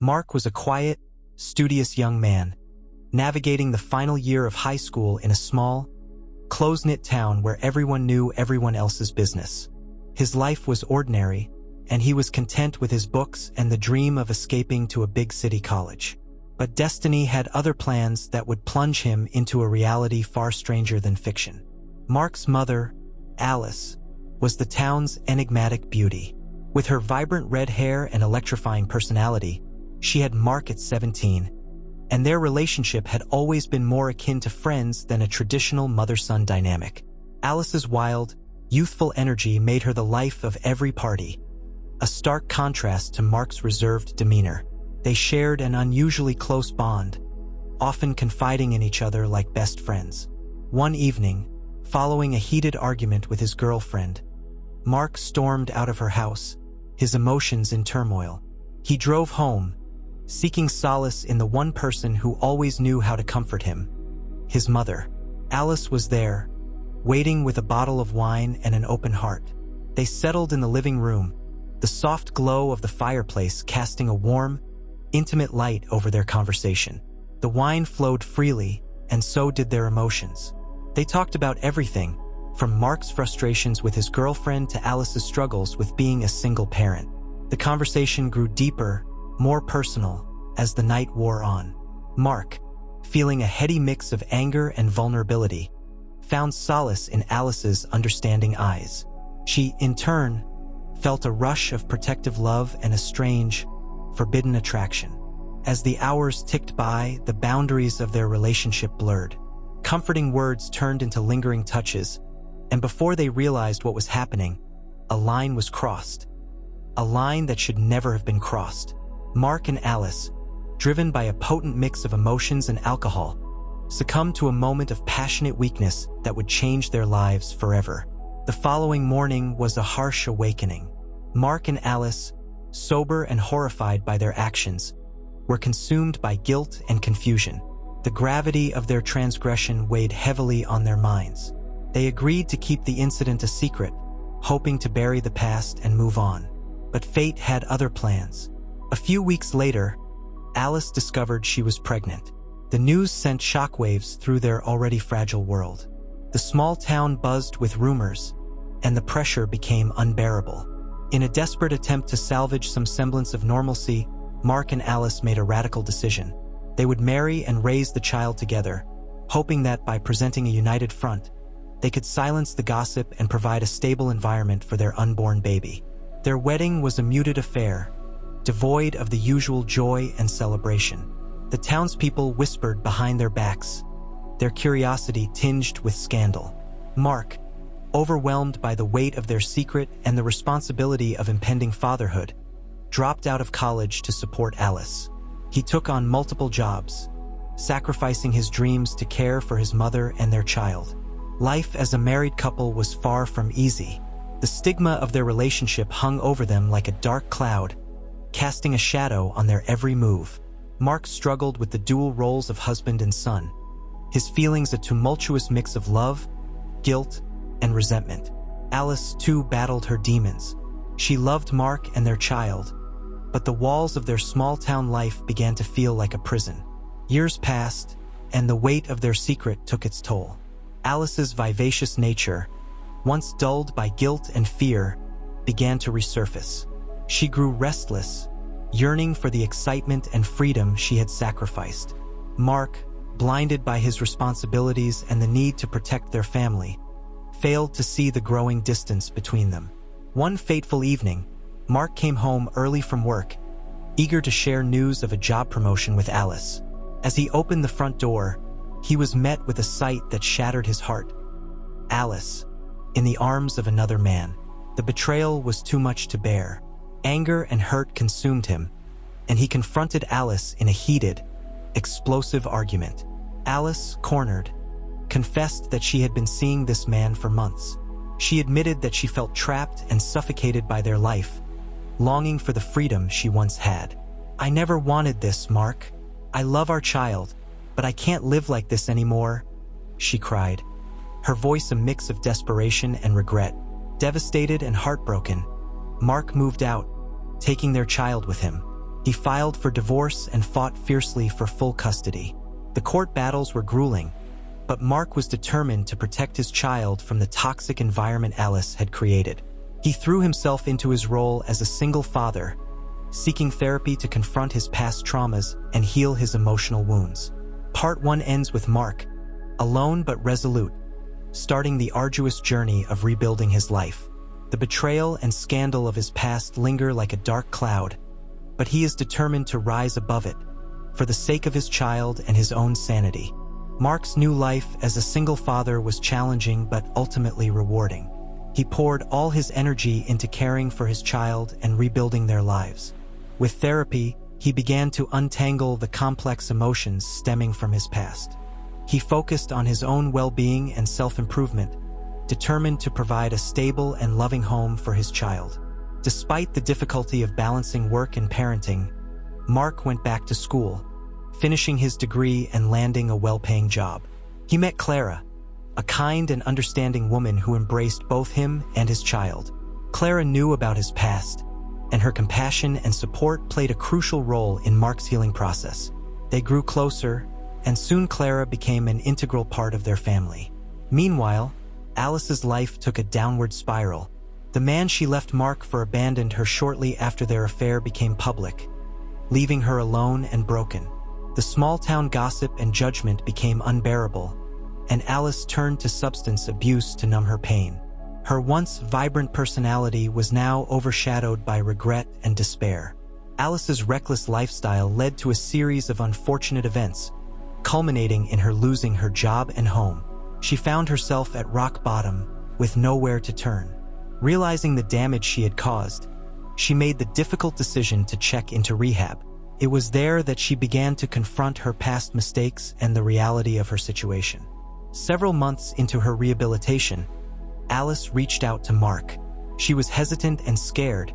Mark was a quiet, studious young man, navigating the final year of high school in a small, close-knit town where everyone knew everyone else's business. His life was ordinary, and he was content with his books and the dream of escaping to a big city college. But destiny had other plans that would plunge him into a reality far stranger than fiction. Mark's mother, Alice, was the town's enigmatic beauty. With her vibrant red hair and electrifying personality, she had Mark at 17, and their relationship had always been more akin to friends than a traditional mother-son dynamic. Alice's wild, youthful energy made her the life of every party, a stark contrast to Mark's reserved demeanor. They shared an unusually close bond, often confiding in each other like best friends. One evening, following a heated argument with his girlfriend, Mark stormed out of her house, his emotions in turmoil. He drove home, seeking solace in the one person who always knew how to comfort him, his mother. Alice was there, waiting with a bottle of wine and an open heart. They settled in the living room, the soft glow of the fireplace casting a warm, intimate light over their conversation. The wine flowed freely, and so did their emotions. They talked about everything, from Mark's frustrations with his girlfriend to Alice's struggles with being a single parent. The conversation grew deeper, more personal, as the night wore on. Mark, feeling a heady mix of anger and vulnerability, found solace in Alice's understanding eyes. She, in turn, felt a rush of protective love and a strange, forbidden attraction. As the hours ticked by, the boundaries of their relationship blurred. Comforting words turned into lingering touches, and before they realized what was happening, a line was crossed. A line that should never have been crossed. Mark and Alice, driven by a potent mix of emotions and alcohol, succumbed to a moment of passionate weakness that would change their lives forever. The following morning was a harsh awakening. Mark and Alice, sober and horrified by their actions, were consumed by guilt and confusion. The gravity of their transgression weighed heavily on their minds. They agreed to keep the incident a secret, hoping to bury the past and move on. But fate had other plans. A few weeks later, Alice discovered she was pregnant. The news sent shockwaves through their already fragile world. The small town buzzed with rumors, and the pressure became unbearable. In a desperate attempt to salvage some semblance of normalcy, Mark and Alice made a radical decision. They would marry and raise the child together, hoping that by presenting a united front, they could silence the gossip and provide a stable environment for their unborn baby. Their wedding was a muted affair, devoid of the usual joy and celebration. The townspeople whispered behind their backs, their curiosity tinged with scandal. Mark, overwhelmed by the weight of their secret and the responsibility of impending fatherhood, dropped out of college to support Alice. He took on multiple jobs, sacrificing his dreams to care for his mother and their child. Life as a married couple was far from easy. The stigma of their relationship hung over them like a dark cloud, casting a shadow on their every move. Mark struggled with the dual roles of husband and son, his feelings a tumultuous mix of love, guilt, and resentment. Alice, too, battled her demons. She loved Mark and their child, but the walls of their small-town life began to feel like a prison. Years passed, and the weight of their secret took its toll. Alice's vivacious nature, once dulled by guilt and fear, began to resurface. She grew restless, yearning for the excitement and freedom she had sacrificed. Mark, blinded by his responsibilities and the need to protect their family, failed to see the growing distance between them. One fateful evening, Mark came home early from work, eager to share news of a job promotion with Alice. As he opened the front door, he was met with a sight that shattered his heart. Alice, in the arms of another man. The betrayal was too much to bear. Anger and hurt consumed him, and he confronted Alice in a heated, explosive argument. Alice, cornered, confessed that she had been seeing this man for months. She admitted that she felt trapped and suffocated by their life, longing for the freedom she once had. "I never wanted this, Mark. I love our child, but I can't live like this anymore," she cried, her voice a mix of desperation and regret. Devastated and heartbroken, Mark moved out, taking their child with him. He filed for divorce and fought fiercely for full custody. The court battles were grueling, but Mark was determined to protect his child from the toxic environment Alice had created. He threw himself into his role as a single father, seeking therapy to confront his past traumas and heal his emotional wounds. Part 1 ends with Mark, alone but resolute, starting the arduous journey of rebuilding his life. The betrayal and scandal of his past linger like a dark cloud, but he is determined to rise above it, for the sake of his child and his own sanity. Mark's new life as a single father was challenging but ultimately rewarding. He poured all his energy into caring for his child and rebuilding their lives. With therapy, he began to untangle the complex emotions stemming from his past. He focused on his own well-being and self-improvement, determined to provide a stable and loving home for his child. Despite the difficulty of balancing work and parenting, Mark went back to school, finishing his degree and landing a well-paying job. He met Clara, a kind and understanding woman who embraced both him and his child. Clara knew about his past, and her compassion and support played a crucial role in Mark's healing process. They grew closer, and soon Clara became an integral part of their family. Meanwhile, Alice's life took a downward spiral. The man she left Mark for abandoned her shortly after their affair became public, leaving her alone and broken. The small-town gossip and judgment became unbearable, and Alice turned to substance abuse to numb her pain. Her once vibrant personality was now overshadowed by regret and despair. Alice's reckless lifestyle led to a series of unfortunate events, culminating in her losing her job and home. She found herself at rock bottom, with nowhere to turn. Realizing the damage she had caused, she made the difficult decision to check into rehab. It was there that she began to confront her past mistakes and the reality of her situation. Several months into her rehabilitation, Alice reached out to Mark. She was hesitant and scared,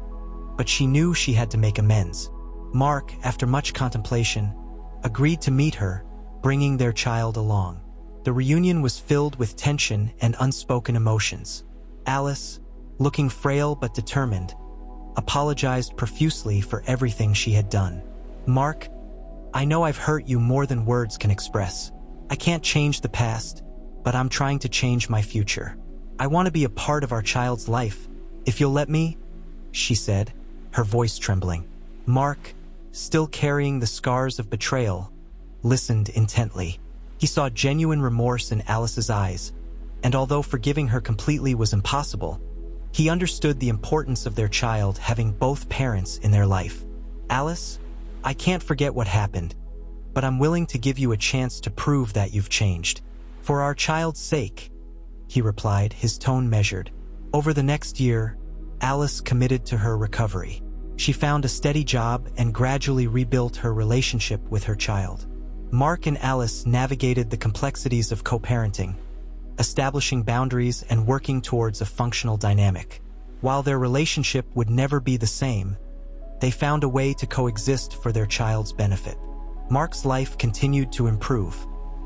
but she knew she had to make amends. Mark, after much contemplation, agreed to meet her, bringing their child along. The reunion was filled with tension and unspoken emotions. Alice, looking frail but determined, apologized profusely for everything she had done. "Mark, I know I've hurt you more than words can express. I can't change the past, but I'm trying to change my future. I want to be a part of our child's life, if you'll let me," she said, her voice trembling. Mark, still carrying the scars of betrayal, listened intently. He saw genuine remorse in Alice's eyes, and although forgiving her completely was impossible, he understood the importance of their child having both parents in their life. "Alice, I can't forget what happened, but I'm willing to give you a chance to prove that you've changed. For our child's sake," he replied, his tone measured. Over the next year, Alice committed to her recovery. She found a steady job and gradually rebuilt her relationship with her child. Mark and Alice navigated the complexities of co-parenting, establishing boundaries and working towards a functional dynamic. While their relationship would never be the same, they found a way to coexist for their child's benefit. Mark's life continued to improve.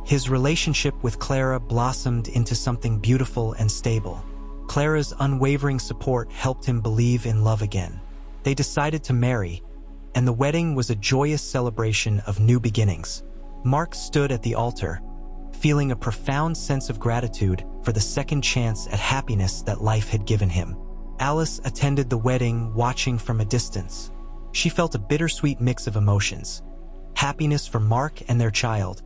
His relationship with Clara blossomed into something beautiful and stable. Clara's unwavering support helped him believe in love again. They decided to marry, and the wedding was a joyous celebration of new beginnings. Mark stood at the altar, feeling a profound sense of gratitude for the second chance at happiness that life had given him. Alice attended the wedding, watching from a distance. She felt a bittersweet mix of emotions: happiness for Mark and their child,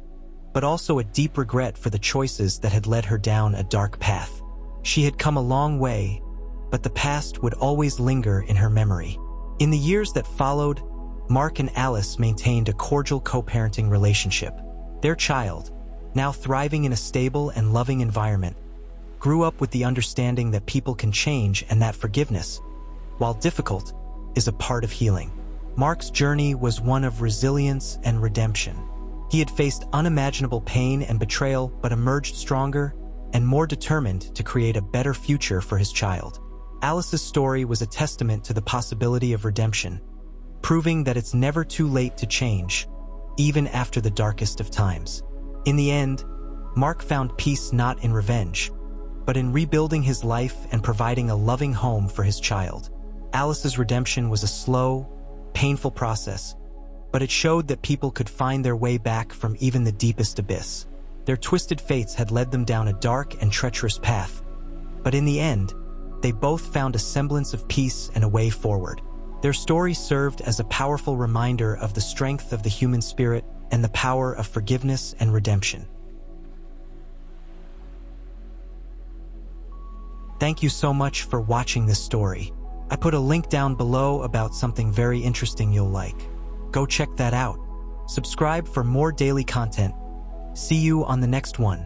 but also a deep regret for the choices that had led her down a dark path. She had come a long way, but the past would always linger in her memory. In the years that followed, Mark and Alice maintained a cordial co-parenting relationship. Their child, now thriving in a stable and loving environment, grew up with the understanding that people can change and that forgiveness, while difficult, is a part of healing. Mark's journey was one of resilience and redemption. He had faced unimaginable pain and betrayal, but emerged stronger and more determined to create a better future for his child. Alice's story was a testament to the possibility of redemption, proving that it's never too late to change, even after the darkest of times. In the end, Mark found peace not in revenge, but in rebuilding his life and providing a loving home for his child. Alice's redemption was a slow, painful process, but it showed that people could find their way back from even the deepest abyss. Their twisted fates had led them down a dark and treacherous path, but in the end, they both found a semblance of peace and a way forward. Their story served as a powerful reminder of the strength of the human spirit and the power of forgiveness and redemption. Thank you so much for watching this story. I put a link down below about something very interesting you'll like. Go check that out. Subscribe for more daily content. See you on the next one.